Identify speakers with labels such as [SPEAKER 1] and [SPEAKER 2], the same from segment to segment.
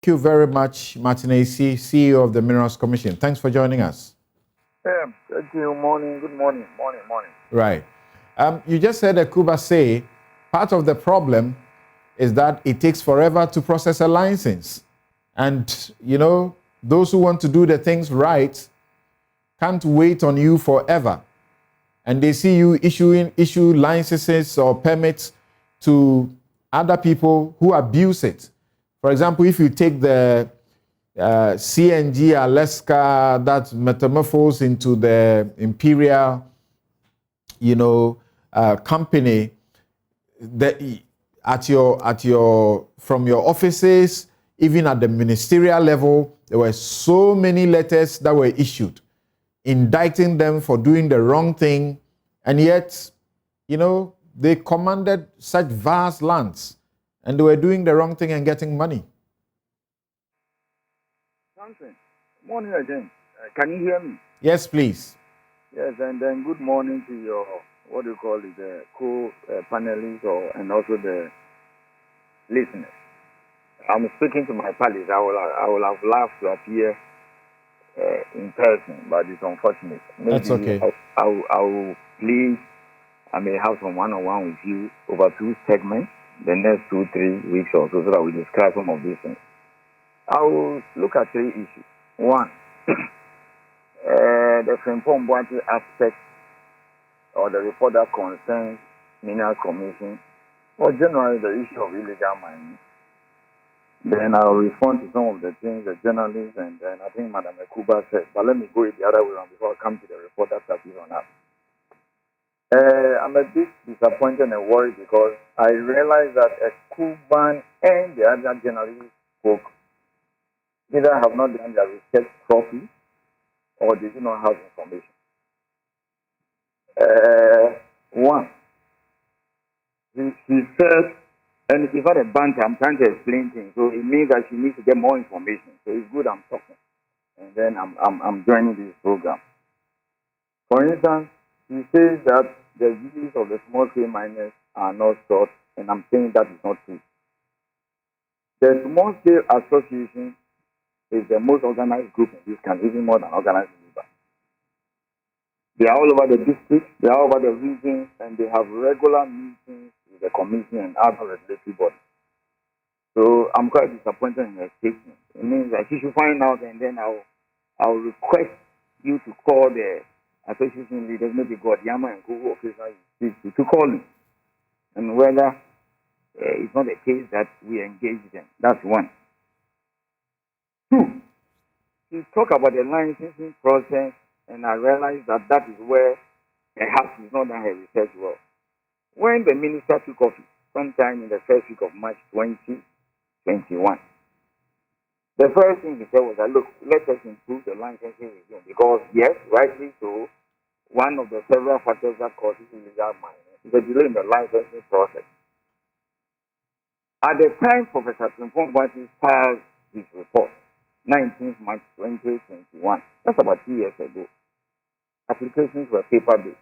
[SPEAKER 1] Thank you very much, Martin Ayisi, CEO of the Minerals Commission. Thanks for joining us.
[SPEAKER 2] Thank you. Morning. Good morning. Morning.
[SPEAKER 1] Right. You just heard Akuba say part of the problem is that it takes forever to process a license. And, those who want to do the things right can't wait on you forever. And they see you issue licenses or permits to other people who abuse it. For example, if you take the CNG Alaska that metamorphosed into the Imperial, company, from your offices, even at the ministerial level, there were so many letters that were issued indicting them for doing the wrong thing, and yet, they commanded such vast lands, and they were doing the wrong thing and getting money.
[SPEAKER 2] Something. Morning again. Can you hear me?
[SPEAKER 1] Yes, please.
[SPEAKER 2] Yes, and then good morning to your, the co-panelists and also the listeners. I'm speaking to my palace. I will have loved to appear in person, but it's unfortunate. Maybe
[SPEAKER 1] that's okay.
[SPEAKER 2] I will please, I may have some one-on-one with you over 2 segments, the next 2-3 weeks or so that we discuss some of these things. I will look at 3 issues. 1, the Frimpong Boate aspect or the report that concerns Mineral Commission, or generally the issue of illegal mining. Then I'll respond to some of the things the journalists and then I think Madam Akuba said. But let me go it the other way around before I come to the report that appears on us. I'm a bit disappointed and worried because I realize that Akuban and the other journalists spoke either have not done their research properly or they do not have information. 1, he said, and it's not a banter, I'm trying to explain things. So it means that she needs to get more information. So it's good I'm talking. And then I'm joining this program. For instance, he says that the views of the small scale miners are not sought, and I'm saying that is not true. The small scale association is the most organized group in this country, even more than organized labor. They are all over the district, they are all over the regions, and they have regular meetings with the commission and other regulatory bodies. So I'm quite disappointed in her statement. It means that she should find out, and then I'll request you to call the association leaders, maybe Yama and Google occasionally to call him, and whether it's not a case that we engage them. That's 1. 2, she talk about the licensing process, and I realized that is where perhaps she's not done her research well. When the minister took office, sometime in the first week of March 2021, the first thing he said was that, look, let us improve the licensing regime because, yes, rightly so, one of the several factors that causes illegal mining is a delay in the licensing process. At the time Professor Frimpong Boate filed his report, 19th March 2021, that's about 2 years ago, applications were paper-based.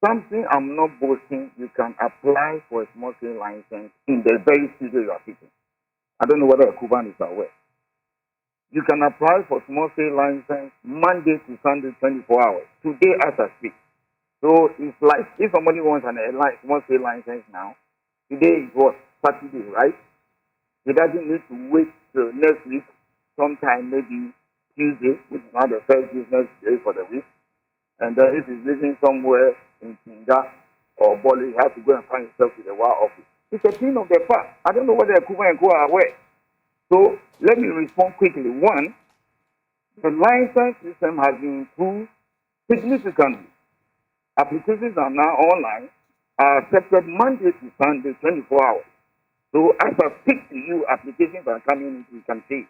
[SPEAKER 2] Something I'm not boasting, you can apply for a small scale license in the very studio you are sitting. I don't know whether a Cuban is aware. You can apply for small scale license Monday to Sunday, 24 hours. Today as I speak. So it's like if somebody wants a small scale license now, today is what? Saturday, right? He doesn't need to wait till next week, sometime maybe Tuesday, which is not the first business day for the week. And then if he's living somewhere in Kinga or Bali, he has to go and find himself to the WA office. It's a thing of the past. I don't know whether Kuba and Kuba are aware. So let me respond quickly. 1, the license system has been improved significantly. Applications are now online, are accepted Monday to Sunday, 24 hours. So as I speak to you, applications are coming in, you can see.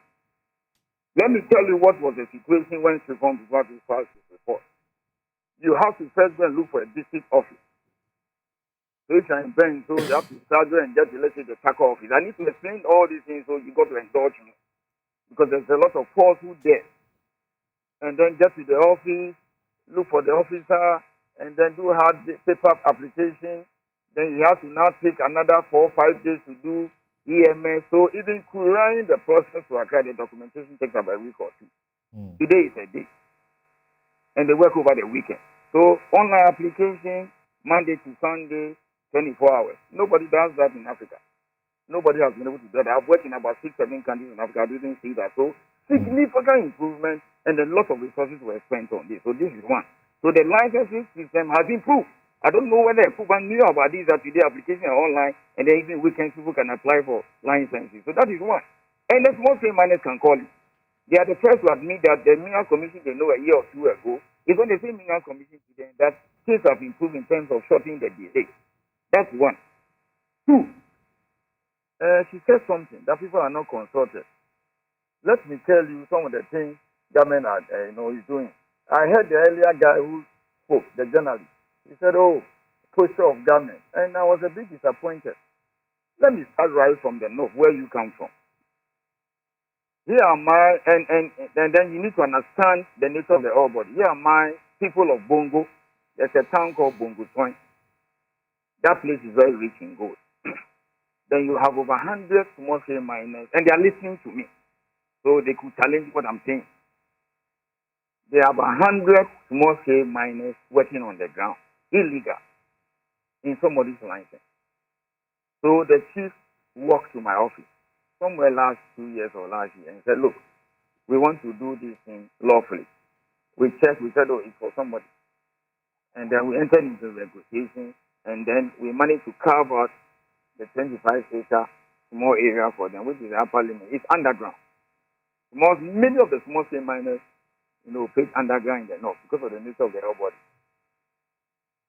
[SPEAKER 2] Let me tell you what was the situation when Frimpong Boate filed his report. You have to first go and look for a district office. So if you're in Bend, so you have to start and get to, let's say, the tackle office. I need to explain all these things, so you got to indulge me. Because there's a lot of falsehood there. And then get to the office, look for the officer, and then do hard paper application. Then you have to now take another 4 or 5 days to do EMS. So even running the process to acquire the documentation takes about a week or two. Today is a day. And they work over the weekend. So online application, Monday to Sunday, 24 hours. Nobody does that in Africa. Nobody has been able to do that. I've worked in about 6-7 countries in Africa. I didn't see that. So significant improvement, and a lot of resources were spent on this. So this is one. So the licensing system has improved. I don't know whether people knew about this, that today applications are online, and then even weekends people can apply for licenses. So that is one. And the small scale miners can call it. They are the first to admit that the Minerals Commission they know a year or two ago is on the same Minerals Commission today that things have improved in terms of shortening the delay. That's one. Two. She said something that people are not consulted. Let me tell you some of the things government is doing. I heard the earlier guy who spoke, the journalist. He said, "Oh, posture of government," and I was a bit disappointed. Let me start right from the north, where you come from. Here am I, and then you need to understand the nature of the ore body. Here am I, people of Bongo. There's a town called Bongo Point. That place is very rich in gold. Then you have over 100 small-scale miners, and they are listening to me. So they could challenge what I'm saying. There are about 100 small-scale miners working on the ground, illegal, in somebody's license. So the chief walked to my office somewhere last 2 years or last year and said, "Look, we want to do this thing lawfully." We checked, we said, "Oh, it's for somebody." And then we entered into negotiations, and then we managed to carve out the 25-acre small area for them, which is the upper limit. It's underground. Many of the small-scale miners, face underground in the north because of the nature of the ore body.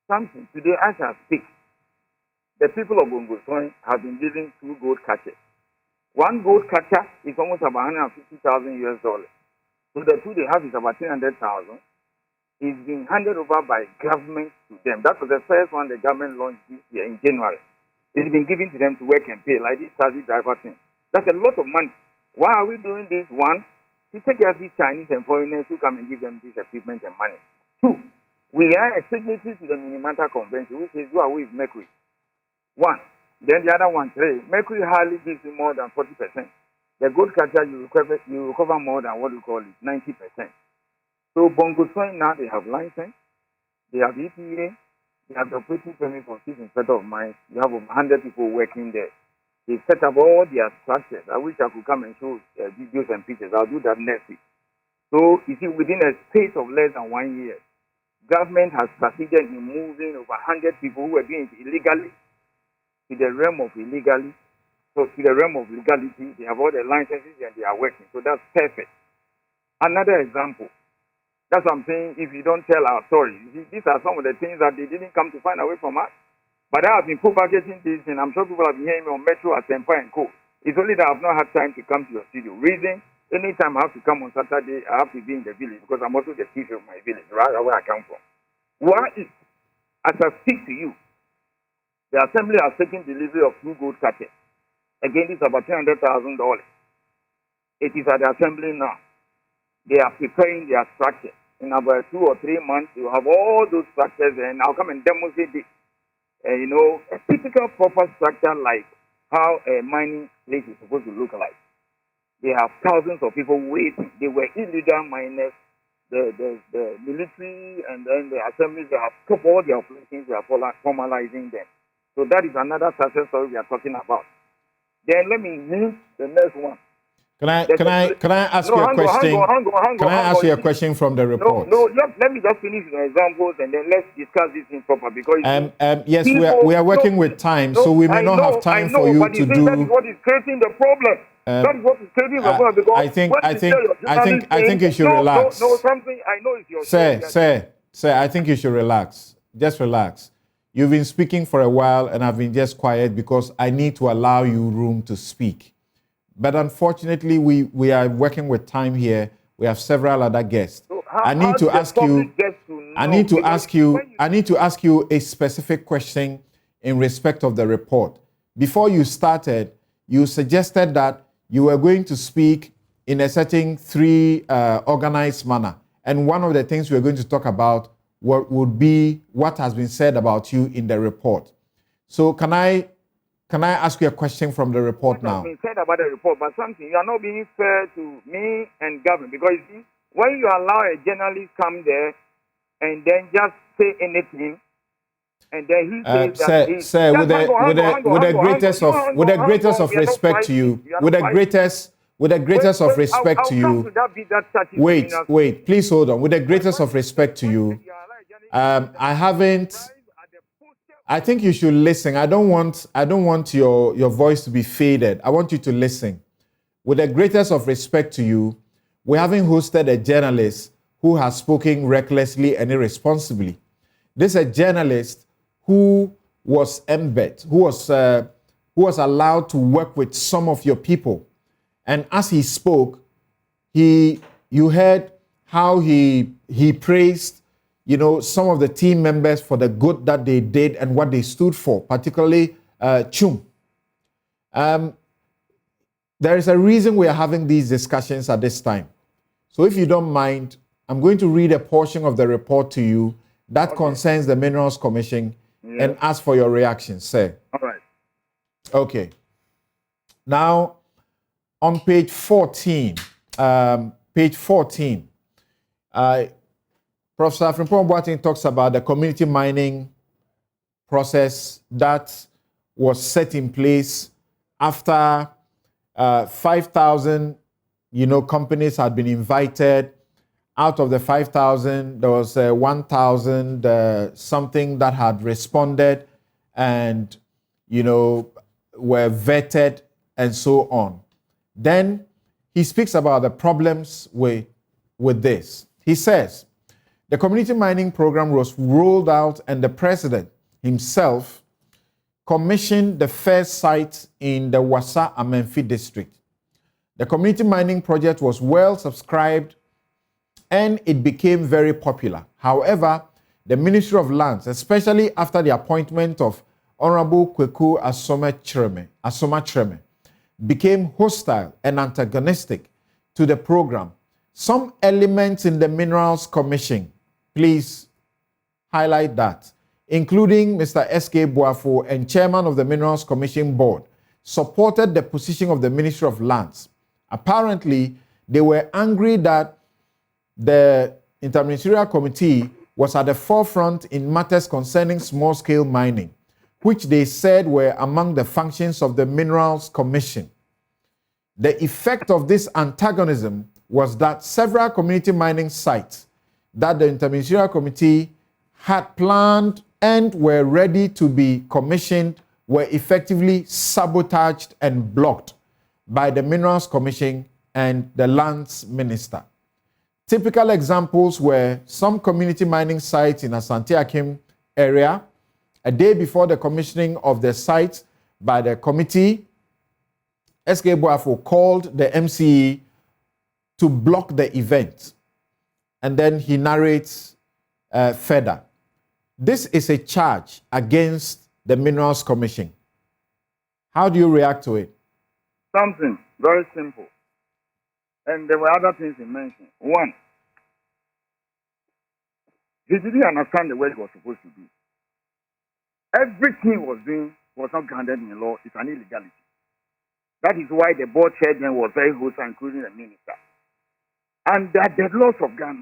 [SPEAKER 2] Something today, as I speak, the people of Bongo Soin have been given 2 gold catchers. One gold catcher is almost about $150,000. So the 2 they have is about 300,000. It's been handed over by government to them. That was the first one the government launched this year in January. It's been given to them to work and pay, like this taxi driver thing. That's a lot of money. Why are we doing this? One, to take care of these Chinese and foreigners who come and give them this equipment and money. 2, we are a signatory to the Minamata Convention, which is do away with mercury. 1. Then the other one, 3. Mercury hardly gives you more than 40%. The gold catcher, you recover more than what we call it, 90%. So Bongo Soin now, they have license, they have EPA, they have the operating permit for Chief Inspector of Mines. You have 100 people working there. They set up all their structures. I wish I could come and show videos and pictures. I'll do that next week. So, you see, within a space of less than 1 year, government has succeeded in moving over 100 people who were doing it illegally to the realm of illegally. So, to the realm of legality, they have all the licenses and they are working. So, that's perfect. Another example. That's what I'm saying. If you don't tell our story, these are some of the things that they didn't come to find away from us. But I have been propagating this, and I'm sure people have been hearing me on Metro, Asempa, and Co. It's only that I've not had time to come to your studio. Reason, anytime I have to come on Saturday, I have to be in the village because I'm also the chief of my village, right where I come from. Why is, as I speak to you, the assembly has taken delivery of 2 gold catchers. Again, this is about $300,000. It is at the assembly now. They are preparing their structure. In about 2 or 3 months, you have all those structures, and I'll come and demonstrate this. A typical proper structure like how a mining place is supposed to look like. They have thousands of people waiting. They were illegal miners. The military and then the assemblies, they have stopped all their operations. They are formalizing them. So that is another success story we are talking about. Then let me use the next one.
[SPEAKER 1] Can I ask you a question? Can I ask you a question from the report?
[SPEAKER 2] No, let me just finish the examples and then let's discuss this in proper because
[SPEAKER 1] yes, we are working with time, so we may not have time for you to do.
[SPEAKER 2] That is what is creating the problem. That is what is creating the problem because
[SPEAKER 1] I think you should relax.
[SPEAKER 2] No, something I know is your
[SPEAKER 1] Sir, I think you should relax. Just relax. You've been speaking for a while and I've been just quiet because I need to allow you room to speak. But unfortunately, we are working with time here. We have several other guests.
[SPEAKER 2] So
[SPEAKER 1] I need to ask you a specific question in respect of the report. Before you started, you suggested that you were going to speak in a certain 3 organized manner. And one of the things we're going to talk about would be what has been said about you in the report. So can I can I ask you a question from the report now?
[SPEAKER 2] What has been said about the report, but something, you are not being fair to me and government, because you see, when you allow a journalist come there and then just say anything, and then he says that he's...
[SPEAKER 1] Sir, with the greatest of respect to you, with the greatest of respect to you, wait, please hold on. With the greatest of respect to you, I think you should listen. I don't want your voice to be faded. I want you to listen. With the greatest of respect to you, we haven't hosted a journalist who has spoken recklessly and irresponsibly. This is a journalist who was embedded, who was allowed to work with some of your people. And as he spoke, you heard how he praised, some of the team members for the good that they did and what they stood for, particularly Chum. There is a reason we are having these discussions at this time. So if you don't mind, I'm going to read a portion of the report to you that concerns the Minerals Commission and ask for your reaction, sir.
[SPEAKER 2] All right.
[SPEAKER 1] Okay. Now, on page 14, Professor Frimpong Boateng talks about the community mining process that was set in place after 5,000, companies had been invited. Out of the 5,000, there was 1,000 something that had responded and, were vetted and so on. Then he speaks about the problems with this. He says, the community mining program was rolled out and the president himself commissioned the first site in the Wassa Amenfi district. The community mining project was well subscribed and it became very popular. However, the Ministry of Lands, especially after the appointment of Honorable Kweku Asoma Treme, became hostile and antagonistic to the program. Some elements in the Minerals Commission, please highlight that, including Mr. S.K. Boafo and chairman of the Minerals Commission Board, supported the position of the Ministry of Lands. Apparently, they were angry that the Interministerial Committee was at the forefront in matters concerning small-scale mining, which they said were among the functions of the Minerals Commission. The effect of this antagonism was that several community mining sites that the Interministerial Committee had planned and were ready to be commissioned were effectively sabotaged and blocked by the Minerals Commission and the Lands Minister. Typical examples were some community mining sites in Asante Akim area. A day before the commissioning of the site by the committee, S.K. Boafo called the MCE to block the event. And then he narrates further. This is a charge against the Minerals Commission. How do you react to it?
[SPEAKER 2] Something very simple. And there were other things he mentioned. One, he didn't understand the way he was supposed to do. Everything he was doing was not grounded in law. It's an illegality. That is why the board chairman was very hostile, including the minister. And that the laws of Ghana,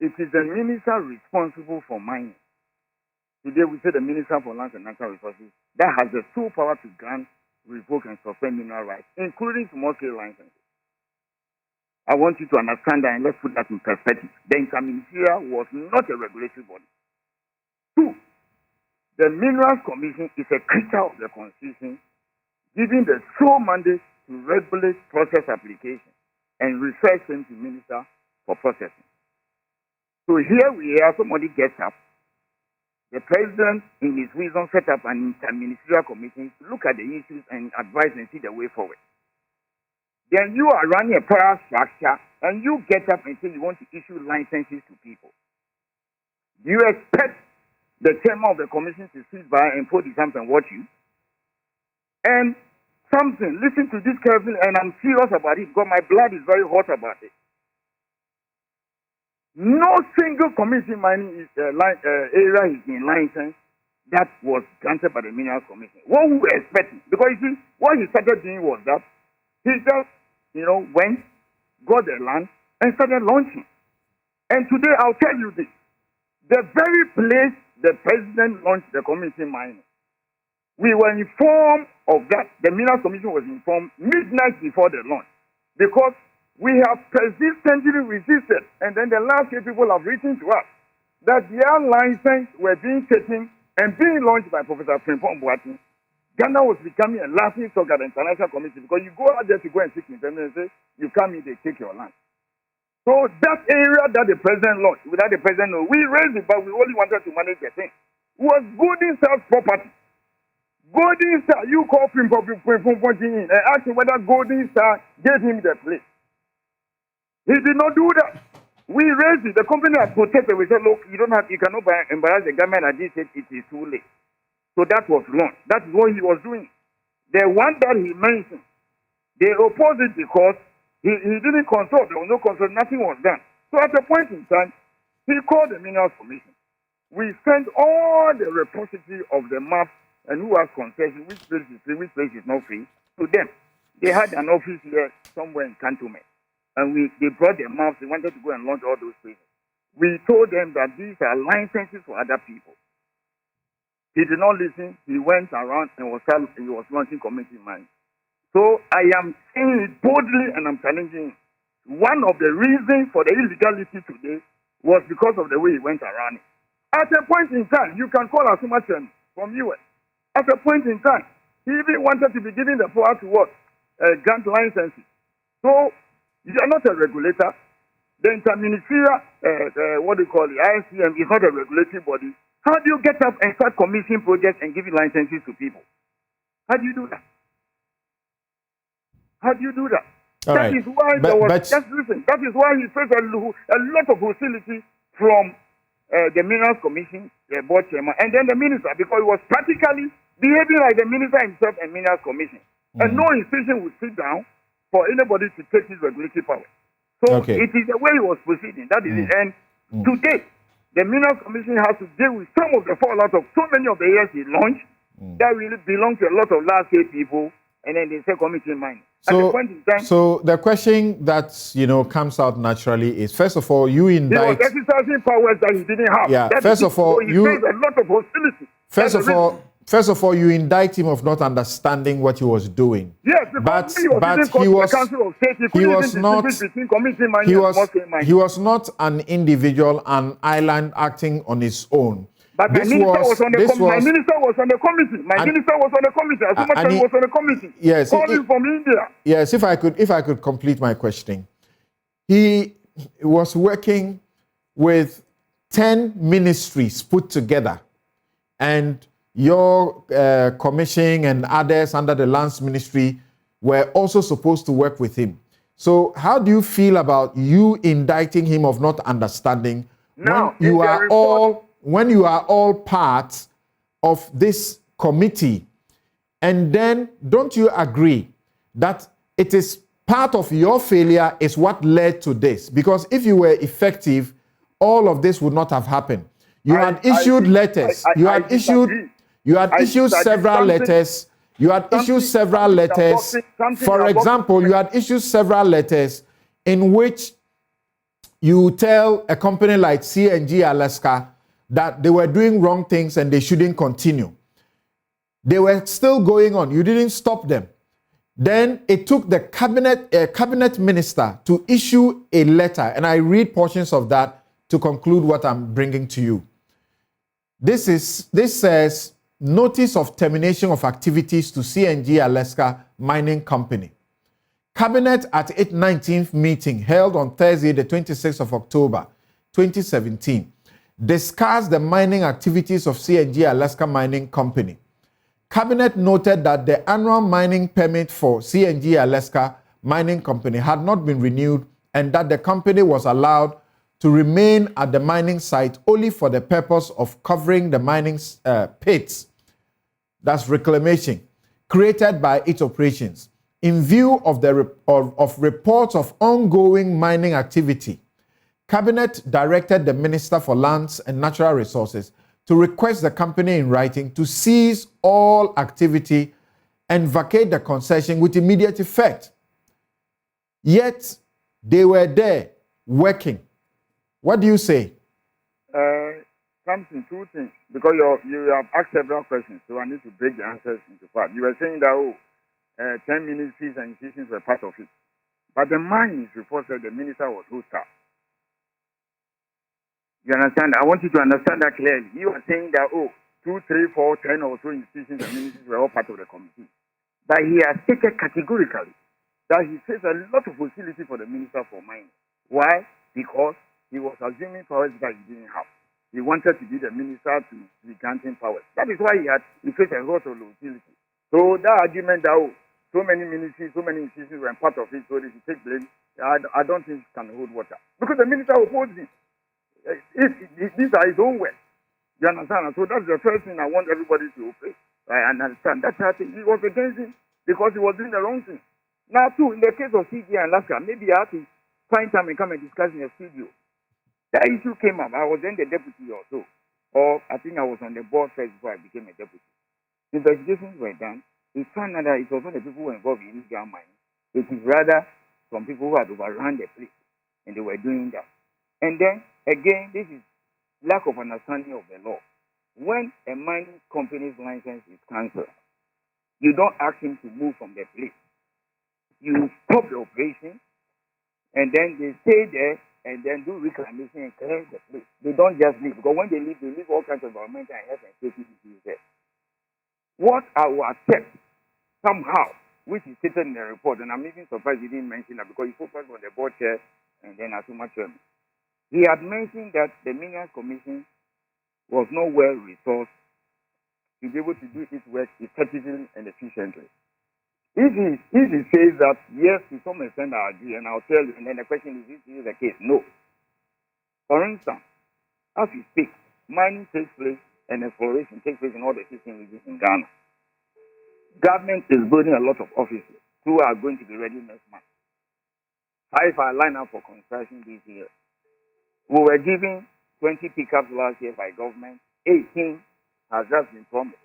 [SPEAKER 2] it is the minister responsible for mining. Today we say the Minister for Lands and Natural Resources that has the sole power to grant, revoke, and suspend mineral rights, including small-scale licenses. I want you to understand that, and let's put that in perspective. The Interministerial was not a regulatory body. Two, the Minerals Commission is a creature of the Constitution, giving the sole mandate to regulate process application and refer them to Minister for processing. So here we are, somebody gets up. The President, in his wisdom, set up an interministerial committee to look at the issues and advise and see the way forward. Then you are running a prior structure and you get up and say you want to issue licenses to people. Do you expect the chairman of the commission to sit by and put his hands and watch you? And something, listen to this carefully, and I'm serious about it because my blood is very hot about it. No single community mining area is in license that was granted by the Minerals Commission. What we were expecting, because you see, what he started doing was that he just, went, got the land, and started launching. And today, I'll tell you this. The very place the president launched the community mining, we were informed of that. The Minerals Commission was informed midnight before the launch, because we have persistently resisted. And then the last year, people have written to us that their license were being taken and being launched by Professor Frimpong Boateng. Ghana was becoming a laughing stock at the international community, because you go out there to go and seek independence and say, you come in, they take your land. So that area that the president launched, without the president know, we raised it, but we only wanted to manage the thing. It was Golden Star's property. Golden Star, you call Frimpong in and ask him whether Golden Star gave him the place. He did not do that. We raised it. The company has protested. We said, look, you cannot embarrass the government, and they said it is too late. So that was launched. That is what he was doing. The one that he mentioned, they opposed it because he didn't consult. There was no consult. Nothing was done. So at a point in time, he called the Minerals Commission. We sent all the repository of the maps and who has concession, which place is free, which place is not free, to them. They had an office here somewhere in Cantonment. And they brought their maps. They wanted to go and launch all those places. We told them that these are licenses for other people. He did not listen. He went around and was launching community mining. So I am saying it boldly, and I'm challenging him. One of the reasons for the illegality today was because of the way he went around it. At a point in time, you can call Asumachen from US. At a point in time, he even wanted to be given the power to what? Grant licenses. So you are not a regulator. The interministerial, what do you call it, ISCM is not a regulatory body. How do you get up and start commissioning projects and giving licenses to people? How do you do that? All that
[SPEAKER 1] right.
[SPEAKER 2] is why just listen. That is why he faced a lot of hostility from the Minerals Commission, the board chairman, and then the minister, because he was practically behaving like the minister himself and Minerals Commission. And no institution would sit down for anybody to take his regulatory power. So it is the way he was proceeding. That is it. And today, the Minerals Commission has to deal with some of the fallout of so many of the years he launched that really belong to a lot of last-year people, and then they say community mining.
[SPEAKER 1] So the question that comes out naturally is, first of all, you indict.
[SPEAKER 2] He was exercising powers that he didn't have.
[SPEAKER 1] Yeah. First of all,
[SPEAKER 2] he faced a lot of hostility.
[SPEAKER 1] First of all, you indict him of not understanding what he was doing.
[SPEAKER 2] Yes,
[SPEAKER 1] but
[SPEAKER 2] he
[SPEAKER 1] was not an individual, an island acting on his own.
[SPEAKER 2] But my minister was on the committee. My minister was on the committee. Asumachen was on the committee.
[SPEAKER 1] Yes,
[SPEAKER 2] calling from India.
[SPEAKER 1] Yes, if I could complete my questioning. He was working with 10 ministries put together, and your commission and others under the Lands Ministry were also supposed to work with him. So how do you feel about you indicting him of not understanding when you are all part of this committee? And then don't you agree that it is part of your failure is what led to this? Because if you were effective, all of this would not have happened. You had issued letters. You had issued several letters. For example, you had issued several letters in which you tell a company like CNG Alaska that they were doing wrong things and they shouldn't continue. They were still going on. You didn't stop them. Then it took the cabinet minister to issue a letter, and I read portions of that to conclude what I'm bringing to you. This says, notice of termination of activities to CNG Alaska Mining Company. Cabinet at its 19th meeting held on Thursday, the 26th of October, 2017, discussed the mining activities of CNG Alaska Mining Company. Cabinet noted that the annual mining permit for CNG Alaska Mining Company had not been renewed, and that the company was allowed to remain at the mining site only for the purpose of covering the mining pits, that's reclamation, created by its operations. In view of reports of ongoing mining activity, Cabinet directed the Minister for Lands and Natural Resources to request the company in writing to cease all activity and vacate the concession with immediate effect. Yet, they were there, working. What do you say?
[SPEAKER 2] Something, two things. Because you have asked several questions, so I need to break the answers into part. You were saying that, 10 ministries and institutions were part of it. But the mining report said the minister was hostile. You understand? I want you to understand that clearly. You are saying that, 2, 3, 4, 10 or so institutions and ministries were all part of the committee. But he has stated categorically that he says a lot of hostility for the minister for mining. Why? Because he was assuming powers that he didn't have. He wanted to be the minister to be granting powers. That is why he faced a lot of hostility. So that argument that so many ministries, so many institutions were part of it, so they should take blame, I don't think it can hold water. Because the minister opposed him. These are his own words. You understand? So that's the first thing I want everybody to obey. I understand. That's how he was against him because he was doing the wrong thing. Now, too, in the case of CG and Alaska, maybe I have to find time and come and discuss in the studio. That issue came up. I was then the deputy or so. Or I think I was on the board first before I became a deputy. Investigations were done. We found out that it was not the people who were involved in illegal mining. It is rather some people who had overrun the place. And they were doing that. And then, again, this is lack of understanding of the law. When a mining company's license is cancelled, you don't ask him to move from the place. You stop the operation, and then they stay there and then do reclamation and clear the place. They don't just leave, because when they leave all kinds of environmental and health and safety issues there. What I will accept somehow, which is stated in the report, and I'm even surprised he didn't mention that because he focused on the board chair and then Asuma chairman. He had mentioned that the Minerals Commission was not well resourced to be able to do its work effectively and efficiently. If he says that, yes, to some extent I agree, and I'll tell you, and then the question is, is the case? No. For instance, as we speak, mining takes place and exploration takes place in all the 15 regions in Ghana. Government is building a lot of offices. 2 are going to be ready next month. 5 are lined up for construction this year. We were given 20 pickups last year by government. 18 has just been promised,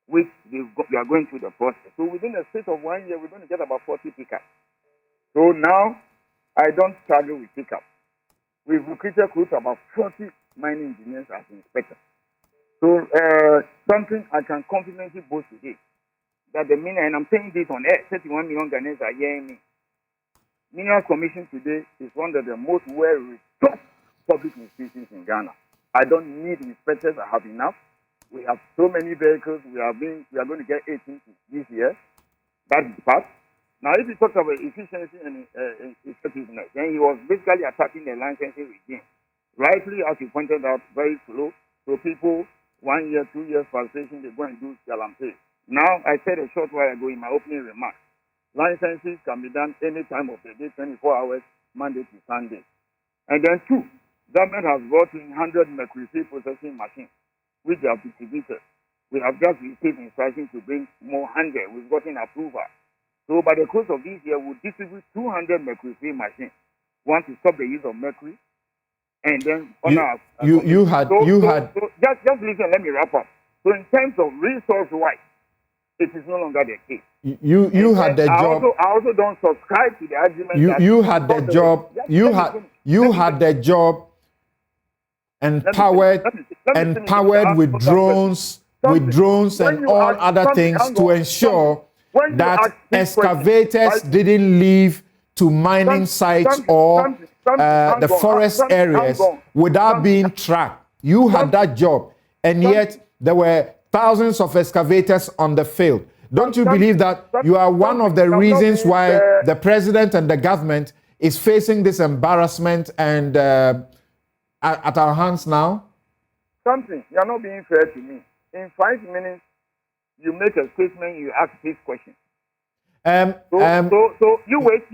[SPEAKER 2] which we are going through the process. So within the space of 1 year, we're going to get about 40 pickups. So now, I don't struggle with pickups. We've recruited close to about 40 mining engineers as inspectors. So something I can confidently boast today, that the mineral, and I'm saying this on air, 31 million Ghanaians are hearing me. Minerals Commission today is one of the most well-resourced public institutions in Ghana. I don't need inspectors, I have enough. We have so many vehicles. We are going to get 18 this year. That is part. Now, if you talk about efficiency and effectiveness, then he was basically attacking the licensing regime. Rightly, as you pointed out, very slow. So people, 1 year, 2 years frustration, they go and do Galamsey. Now, I said a short while ago in my opening remarks, licenses can be done any time of the day, 24 hours, Monday to Sunday. And then 2, government has brought in 100 mercury-free processing machines, which they have distributed. We have just received instructions to bring more 100. We've gotten approval. So by the course of this year, we'll distribute 200 mercury-free machines. One to stop the use of mercury, and then just listen. Let me wrap up. So in terms of resource-wise, it is no longer the case.
[SPEAKER 1] You had the job.
[SPEAKER 2] I also don't subscribe to the argument.
[SPEAKER 1] You had the job. You had the job. Empowered with drones and all other things to ensure that excavators didn't leave to mining sites or the forest areas without being tracked. You had that job, and yet there were thousands of excavators on the field. Don't you believe that you are one of the reasons why the president and the government is facing this embarrassment and at our hands now?
[SPEAKER 2] Something, you're not being fair to me. In 5 minutes, you make a statement, you ask 6 questions. So you wait.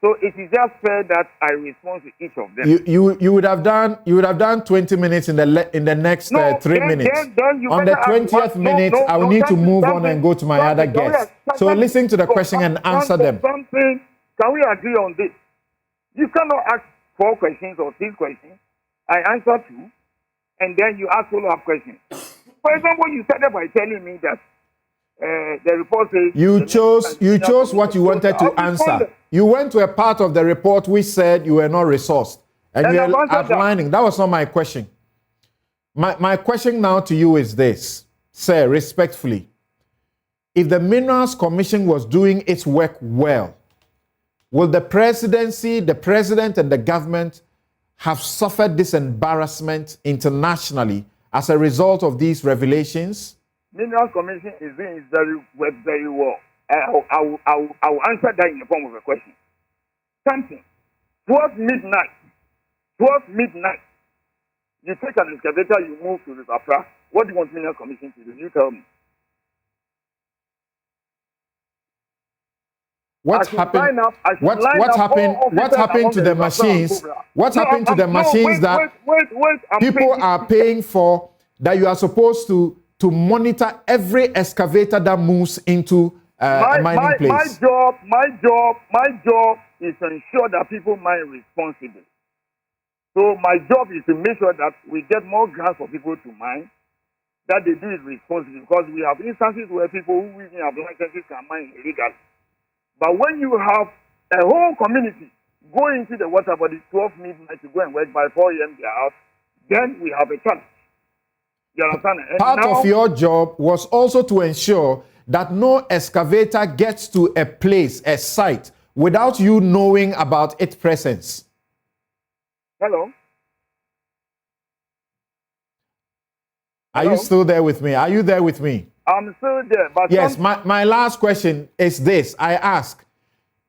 [SPEAKER 2] So it is just fair that I respond to each of them.
[SPEAKER 1] You would have done 20 minutes in the next 3 minutes.
[SPEAKER 2] Then
[SPEAKER 1] on the 20th minute, I will need to move on and go to my other guests. So listen to the question and answer them.
[SPEAKER 2] Can we agree on this? You cannot ask 4 questions or 6 questions. I answer 2. and then you ask follow-up questions. For example, you started by telling me that the report says
[SPEAKER 1] you chose what you wanted to answer. You went to a part of the report which said you were not resourced, and you were outlining. That was not my question. My question now to you is this, sir, respectfully. If the Minerals Commission was doing its work well, will the presidency, the president, and the government have suffered this embarrassment internationally as a result of these revelations?
[SPEAKER 2] Minerals Commission is doing its very well. I will answer that in the form of a question. Something. Towards midnight, you take an excavator, you move to the Accra. What do you want Minerals Commission to do? You tell me.
[SPEAKER 1] What happened to the machines? What happened to the machines that people are paying for, that you are supposed to monitor every excavator that moves into a mining place?
[SPEAKER 2] My job is to ensure that people mine responsibly. So my job is to make sure that we get more grants for people to mine, that they do it responsibly, because we have instances where people who even have licenses can mine illegally. But when you have a whole community going into the water body 12 midnight to go and work, by 4 a.m. they are out, then we have a challenge. You understand? And
[SPEAKER 1] part of your job was also to ensure that no excavator gets to a place, a site, without you knowing about its presence.
[SPEAKER 2] Hello?
[SPEAKER 1] Are you still there with me? Are you there with me?
[SPEAKER 2] I'm still there. But
[SPEAKER 1] yes, my last question is this. I ask,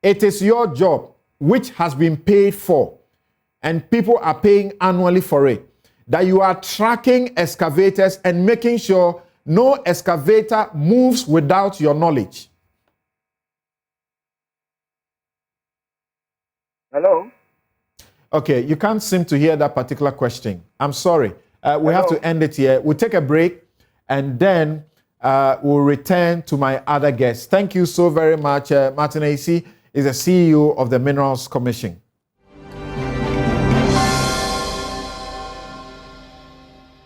[SPEAKER 1] it is your job, which has been paid for, and people are paying annually for it, that you are tracking excavators and making sure no excavator moves without your knowledge.
[SPEAKER 2] Hello?
[SPEAKER 1] Okay, you can't seem to hear that particular question. I'm sorry. We have to end it here. We'll take a break, and then we'll return to my other guests. Thank you so very much. Martin Ayisi is the CEO of the Minerals Commission.